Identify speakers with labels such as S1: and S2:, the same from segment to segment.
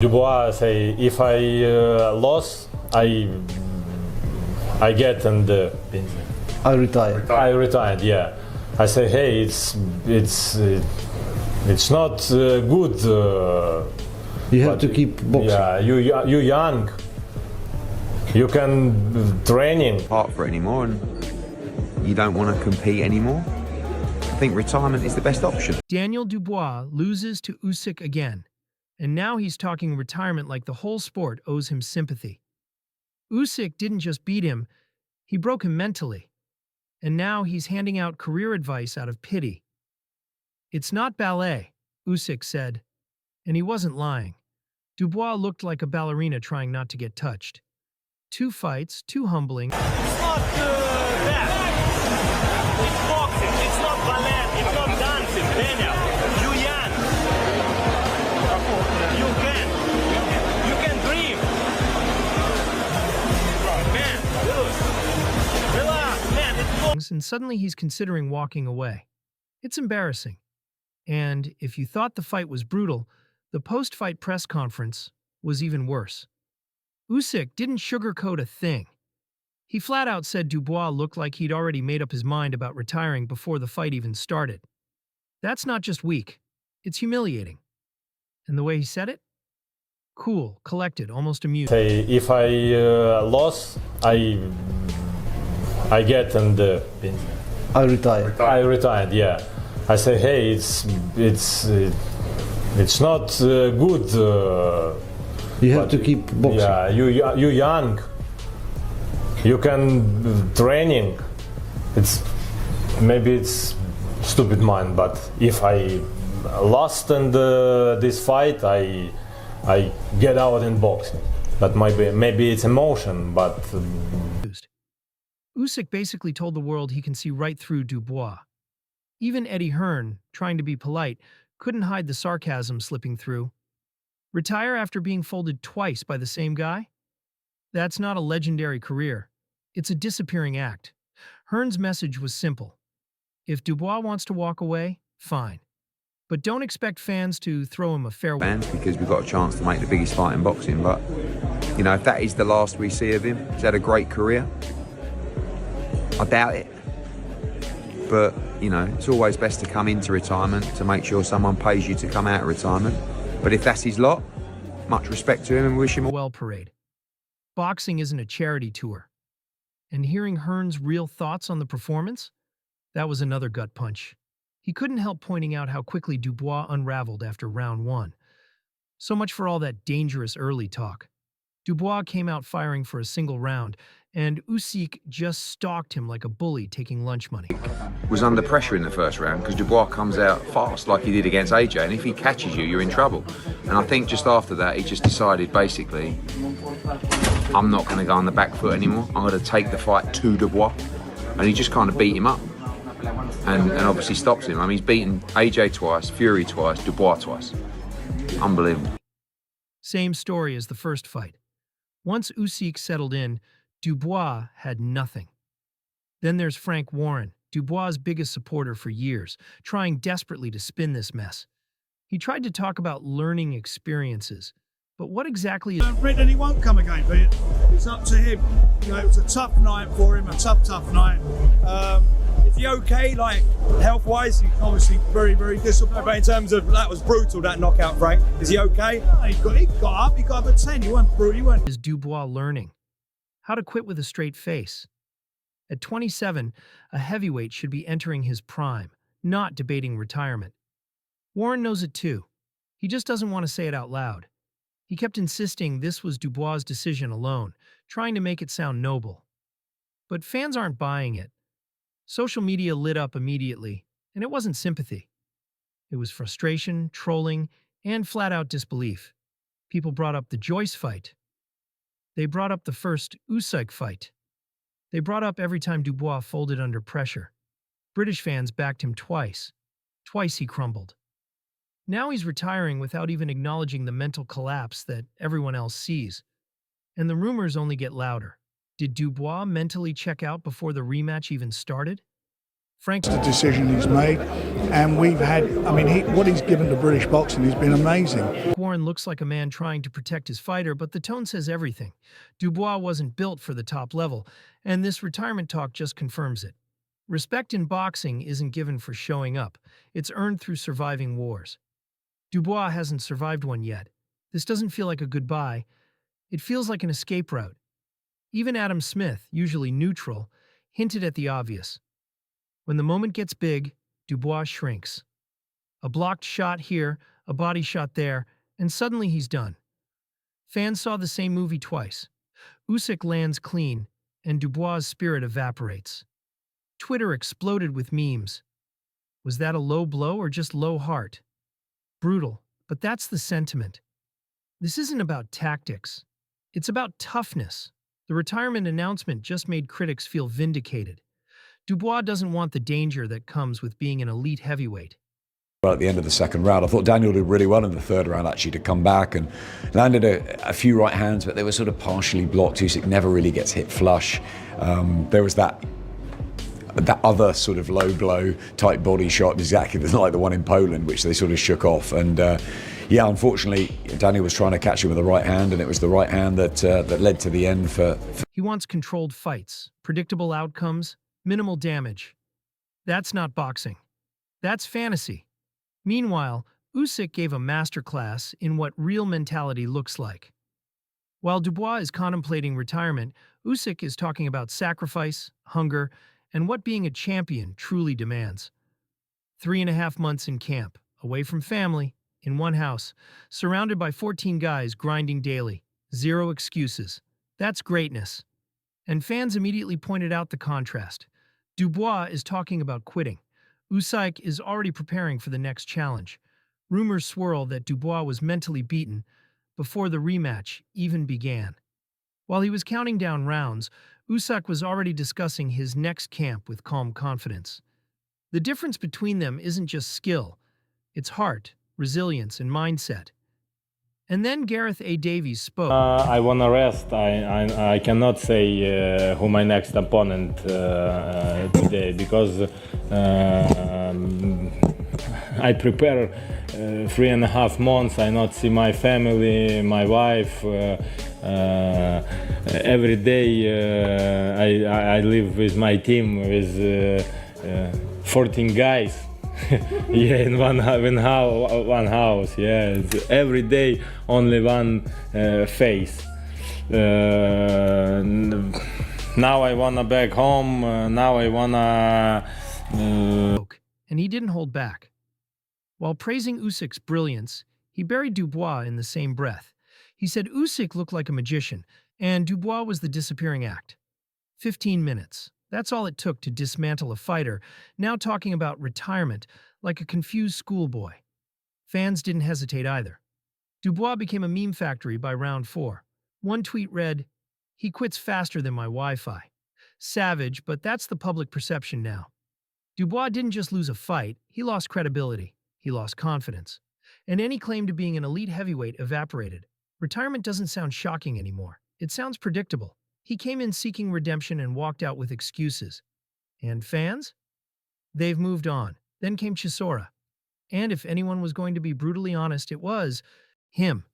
S1: Dubois say, if I lost, I get and
S2: I retire.
S1: I retired. Yeah, I say, hey, it's not good.
S2: You have to keep boxing.
S1: Yeah, you young. You can training.
S3: Part for it anymore, and you don't want to compete anymore. I think retirement is the best option.
S4: Daniel Dubois loses to Usyk again, and now he's talking retirement like the whole sport owes him sympathy. Usyk didn't just beat him, he broke him mentally, and now he's handing out career advice out of pity. It's not ballet, Usyk said, and he wasn't lying. Dubois looked like a ballerina trying not to get touched. 2 fights, too humbling.
S5: It's not that. It's boxing. It's not ballet. It's not dancing, Daniel. You young. You can dream. Man, relax, man. It's boxing.
S4: And suddenly he's considering walking away. It's embarrassing. And if you thought the fight was brutal, the post-fight press conference was even worse. Usyk didn't sugarcoat a thing. He flat out said Dubois looked like he'd already made up his mind about retiring before the fight even started. That's not just weak, it's humiliating. And the way he said it? Cool, collected, almost amused.
S1: Say, if I lost, I get and
S2: I retire.
S1: I retired. Yeah, I say, hey, it's not good.
S2: You have to keep boxing.
S1: Yeah, you young. You can training. Maybe it's stupid mind, but if I lost in this fight, I get out in boxing. But maybe it's emotion, but.
S4: Usyk basically told the world he can see right through Dubois. Even Eddie Hearn, trying to be polite, couldn't hide the sarcasm slipping through. Retire after being folded twice by the same guy? That's not a legendary career. It's a disappearing act. Hearn's message was simple. If Dubois wants to walk away, fine. But don't expect fans to throw him a farewell.
S3: Fans, because we've got a chance to make the biggest fight in boxing. But, you know, if that is the last we see of him, he's had a great career. I doubt it. But, you know, it's always best to come into retirement to make sure someone pays you to come out of retirement. But if that's his lot, much respect to him and wish him all.
S4: Well parade. Boxing isn't a charity tour. And hearing Hearn's real thoughts on the performance? That was another gut punch. He couldn't help pointing out how quickly Dubois unraveled after round 1. So much for all that dangerous early talk. Dubois came out firing for a single round, and Usyk just stalked him like a bully taking lunch money.
S3: Was under pressure in the first round because Dubois comes out fast like he did against AJ, and if he catches you, you're in trouble. And I think just after that, he just decided basically, I'm not going to go on the back foot anymore. I'm going to take the fight to Dubois. And he just kind of beat him up and obviously stops him. I mean, he's beaten AJ twice, Fury twice, Dubois twice. Unbelievable.
S4: Same story as the first fight. Once Usyk settled in, Dubois had nothing. Then there's Frank Warren, Dubois' biggest supporter for years, trying desperately to spin this mess. He tried to talk about learning experiences, but what exactly is...
S6: Written he won't come again, but it's up to him. You know, it was a tough night for him, a tough night. Is he okay, like, health-wise? He's obviously very, very disciplined. But in terms of, that was brutal, that knockout, Frank. Is he okay? He got up, he got up at 10. He wasn't brutal, he wasn't...
S4: Is Dubois learning? How to quit with a straight face. At 27, a heavyweight should be entering his prime, not debating retirement. Warren knows it too. He just doesn't want to say it out loud. He kept insisting this was Dubois' decision alone, trying to make it sound noble. But fans aren't buying it. Social media lit up immediately, and it wasn't sympathy. It was frustration, trolling, and flat-out disbelief. People brought up the Joyce fight. They brought up the first Usyk fight. They brought up every time Dubois folded under pressure. British fans backed him twice. Twice he crumbled. Now he's retiring without even acknowledging the mental collapse that everyone else sees. And the rumors only get louder. Did Dubois mentally check out before the rematch even started? Frank's
S6: The decision he's made, and we've had, I mean, what he's given to British boxing has been amazing.
S4: Warren looks like a man trying to protect his fighter, but the tone says everything. Dubois wasn't built for the top level, and this retirement talk just confirms it. Respect in boxing isn't given for showing up. It's earned through surviving wars. Dubois hasn't survived one yet. This doesn't feel like a goodbye. It feels like an escape route. Even Adam Smith, usually neutral, hinted at the obvious. When the moment gets big, Dubois shrinks. A blocked shot here, a body shot there, and suddenly he's done. Fans saw the same movie twice. Usyk lands clean, and Dubois' spirit evaporates. Twitter exploded with memes. Was that a low blow or just low heart? Brutal, but that's the sentiment. This isn't about tactics. It's about toughness. The retirement announcement just made critics feel vindicated. Dubois doesn't want the danger that comes with being an elite heavyweight.
S7: Well, at the end of the second round, I thought Daniel did really well in the third round actually to come back and landed a few right hands, but they were sort of partially blocked. Usyk never really gets hit flush. There was that other sort of low blow type body shot, exactly like the one in Poland, which they sort of shook off. And yeah, unfortunately, Daniel was trying to catch him with the right hand, and it was the right hand that led to the end for.
S4: He wants controlled fights, predictable outcomes, minimal damage. That's not boxing. That's fantasy. Meanwhile, Usyk gave a masterclass in what real mentality looks like. While Dubois is contemplating retirement, Usyk is talking about sacrifice, hunger, and what being a champion truly demands. 3.5 months in camp, away from family, in one house, surrounded by 14 guys grinding daily. Zero excuses. That's greatness. And fans immediately pointed out the contrast. Dubois is talking about quitting. Usyk is already preparing for the next challenge. Rumors swirl that Dubois was mentally beaten before the rematch even began. While he was counting down rounds, Usyk was already discussing his next camp with calm confidence. The difference between them isn't just skill, it's heart, resilience, and mindset. And then Gareth A. Davies spoke.
S1: I want to rest. I cannot say who my next opponent today because I prepare 3.5 months. I not see my family, my wife. Every day I live with my team with 14 guys. Yeah, in one house. Yeah, it's every day only one face. Now I wanna back home. Now I wanna.
S4: And he didn't hold back. While praising Usyk's brilliance, he buried Dubois in the same breath. He said Usyk looked like a magician, and Dubois was the disappearing act. 15 minutes. That's all it took to dismantle a fighter, now talking about retirement like a confused schoolboy. Fans didn't hesitate either. Dubois became a meme factory by round 4. One tweet read, "He quits faster than my Wi-Fi." Savage, but that's the public perception now. Dubois didn't just lose a fight, he lost credibility. He lost confidence. And any claim to being an elite heavyweight evaporated. Retirement doesn't sound shocking anymore. It sounds predictable. He came in seeking redemption and walked out with excuses. And fans? They've moved on. Then came Chisora. And if anyone was going to be brutally honest, it was him.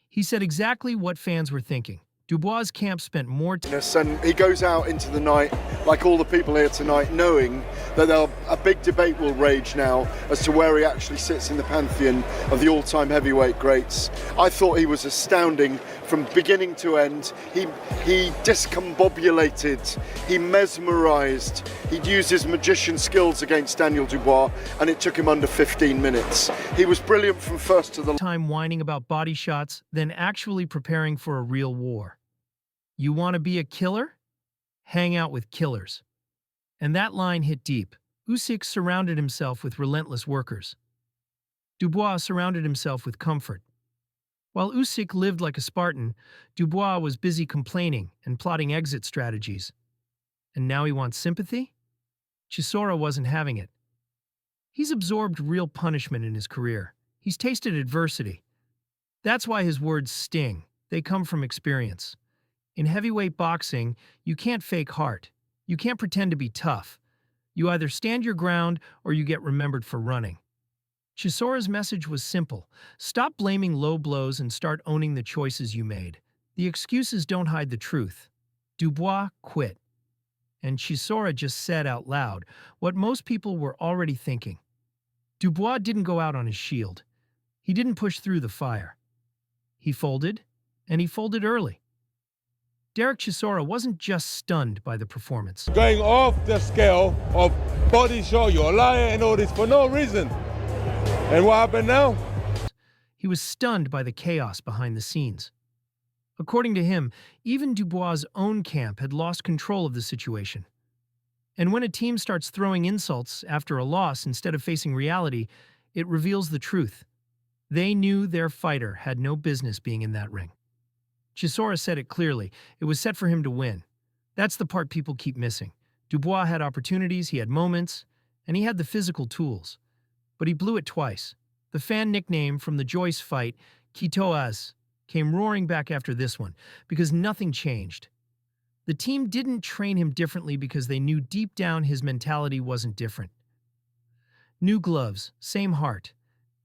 S4: He said exactly what fans were thinking. Dubois' camp spent more time.
S8: And he goes out into the night, like all the people here tonight, knowing that a big debate will rage now as to where he actually sits in the pantheon of the all-time heavyweight greats. I thought he was astounding from beginning to end. He discombobulated, he mesmerized, he'd used his magician skills against Daniel Dubois, and it took him under 15 minutes. He was brilliant from first to the
S4: time whining about body shots than actually preparing for a real war. You want to be a killer? Hang out with killers. And that line hit deep. Usyk surrounded himself with relentless workers. Dubois surrounded himself with comfort. While Usyk lived like a Spartan, Dubois was busy complaining and plotting exit strategies. And now he wants sympathy? Chisora wasn't having it. He's absorbed real punishment in his career. He's tasted adversity. That's why his words sting. They come from experience. In heavyweight boxing, you can't fake heart. You can't pretend to be tough. You either stand your ground or you get remembered for running. Chisora's message was simple. Stop blaming low blows and start owning the choices you made. The excuses don't hide the truth. Dubois quit. And Chisora just said out loud what most people were already thinking. Dubois didn't go out on his shield. He didn't push through the fire. He folded, and he folded early. Derek Chisora wasn't just stunned by the performance.
S9: Going off the scale of body show, you're a liar and all this for no reason. And what happened now?
S4: He was stunned by the chaos behind the scenes. According to him, even Dubois' own camp had lost control of the situation. And when a team starts throwing insults after a loss instead of facing reality, it reveals the truth. They knew their fighter had no business being in that ring. Chisora said it clearly. It was set for him to win. That's the part people keep missing. Dubois had opportunities, he had moments, and he had the physical tools. But he blew it twice. The fan nickname from the Joyce fight, Kitoaz, came roaring back after this one, because nothing changed. The team didn't train him differently because they knew deep down his mentality wasn't different. New gloves, same heart.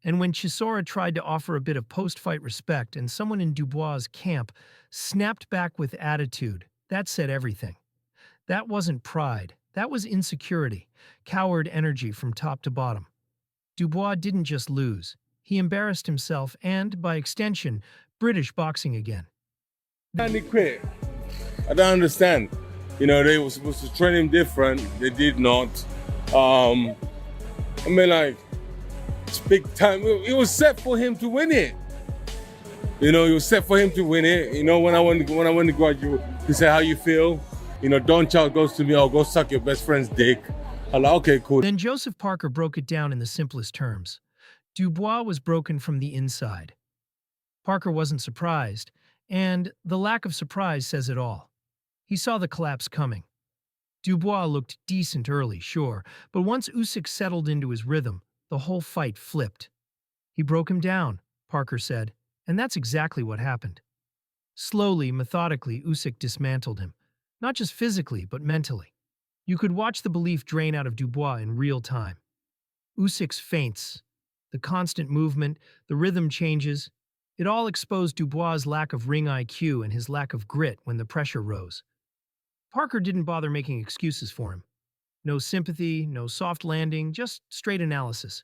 S4: And when Chisora tried to offer a bit of post-fight respect and someone in Dubois' camp snapped back with attitude, that said everything. That wasn't pride. That was insecurity, coward energy from top to bottom. Dubois didn't just lose. He embarrassed himself and, by extension, British boxing again.
S9: And he quit. I don't understand. You know, they were supposed to train him different. They did not. It's big time. It was set for him to win it. You know, it was set for him to win it. You know, when I went to graduate, he said, "How you feel?" You know, Don Charles goes to me, "Oh, go suck your best friend's dick." I'm like, "Okay, cool."
S4: Then Joseph Parker broke it down in the simplest terms. Dubois was broken from the inside. Parker wasn't surprised, and the lack of surprise says it all. He saw the collapse coming. Dubois looked decent early, sure, but once Usyk settled into his rhythm, the whole fight flipped. He broke him down, Parker said, and that's exactly what happened. Slowly, methodically, Usyk dismantled him, not just physically, but mentally. You could watch the belief drain out of Dubois in real time. Usyk's feints, the constant movement, the rhythm changes, it all exposed Dubois' lack of ring IQ and his lack of grit when the pressure rose. Parker didn't bother making excuses for him. No sympathy, no soft landing, just straight analysis.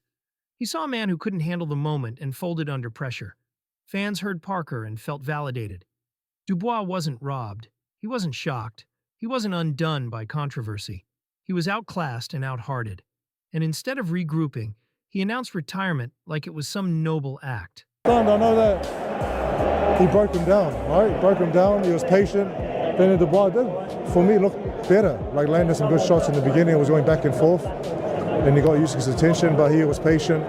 S4: He saw a man who couldn't handle the moment and folded under pressure. Fans heard Parker and felt validated. Dubois wasn't robbed. He wasn't shocked. He wasn't undone by controversy. He was outclassed and outhearted. And instead of regrouping, he announced retirement like it was some noble act.
S10: I know that he broke him down, right? He broke him down, he was patient. Then Dubois did, for me, looked better. Like landed some good shots in the beginning, it was going back and forth. And he got Usyk's attention, but he was patient.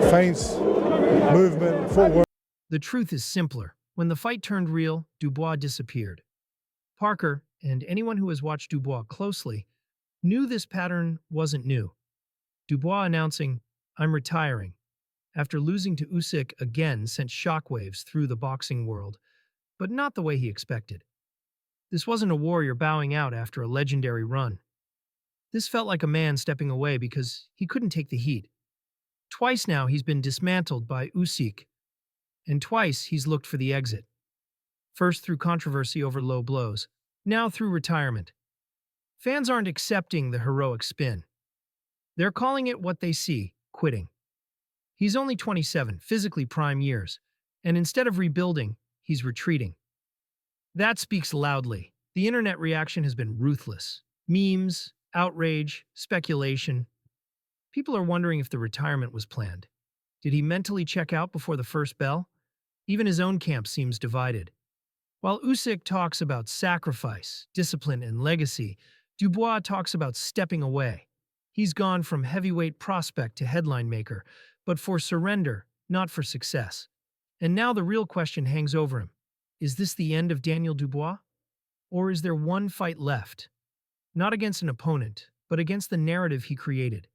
S10: Feints, movement, footwork.
S4: The truth is simpler. When the fight turned real, Dubois disappeared. Parker, and anyone who has watched Dubois closely, knew this pattern wasn't new. Dubois announcing, "I'm retiring," after losing to Usyk again sent shockwaves through the boxing world, but not the way he expected. This wasn't a warrior bowing out after a legendary run. This felt like a man stepping away because he couldn't take the heat. Twice now he's been dismantled by Usyk, and twice he's looked for the exit. First through controversy over low blows, now through retirement. Fans aren't accepting the heroic spin. They're calling it what they see, quitting. He's only 27, physically prime years, and instead of rebuilding, he's retreating. That speaks loudly. The internet reaction has been ruthless. Memes, outrage, speculation. People are wondering if the retirement was planned. Did he mentally check out before the first bell? Even his own camp seems divided. While Usyk talks about sacrifice, discipline, and legacy, Dubois talks about stepping away. He's gone from heavyweight prospect to headline maker, but for surrender, not for success. And now the real question hangs over him. Is this the end of Daniel Dubois? Or is there one fight left? Not against an opponent, but against the narrative he created.